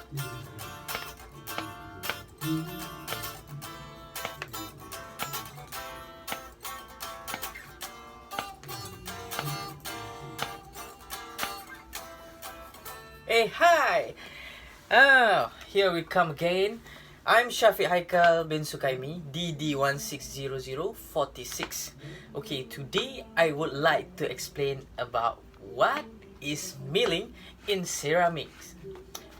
Hey, hi! Here we come again. I'm Shafiq Haikal bin Sukaimi, DD160046. Okay, today I would like to explain about what is milling in ceramics.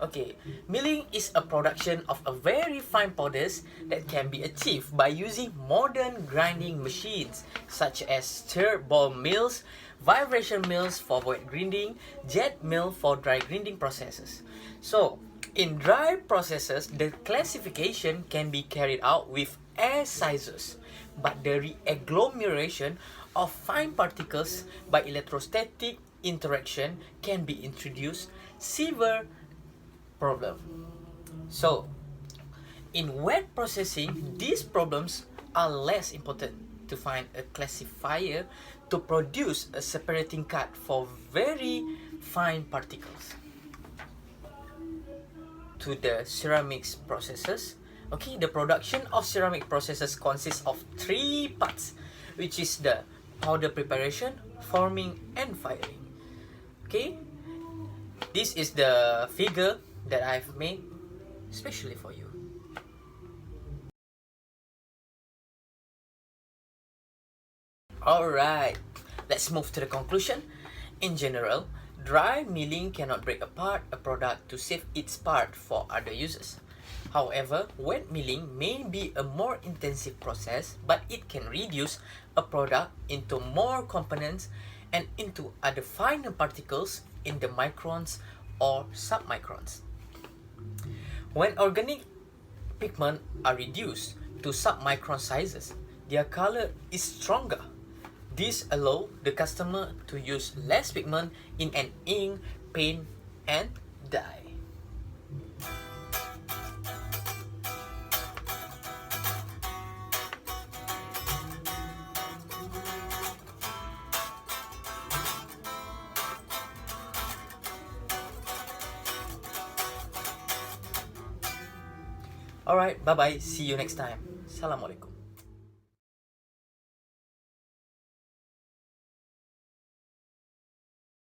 Okay, milling is a production of a very fine powders that can be achieved by using modern grinding machines such as stir ball mills, vibration mills for wet grinding, jet mill for dry grinding processes. So, in dry processes, the classification can be carried out with air sizes, but the re-agglomeration of fine particles by electrostatic interaction can be introduced severe problem. So, in wet processing, these problems are less important to find a classifier to produce a separating cut for very fine particles. To the ceramics processes, okay, the production of ceramic processes consists of three parts, which is the powder preparation, forming, and firing. Okay, this is the figure that I've made especially for you. Alright, let's move to the conclusion. In general, dry milling cannot break apart a product to save its part for other uses. However, wet milling may be a more intensive process, but it can reduce a product into more components and into other finer particles in the microns or submicrons. When organic pigments are reduced to submicron sizes, their color is stronger. This allows the customer to use less pigment in an ink, paint, and dye. Alright, bye bye. See you next time. Assalamualaikum.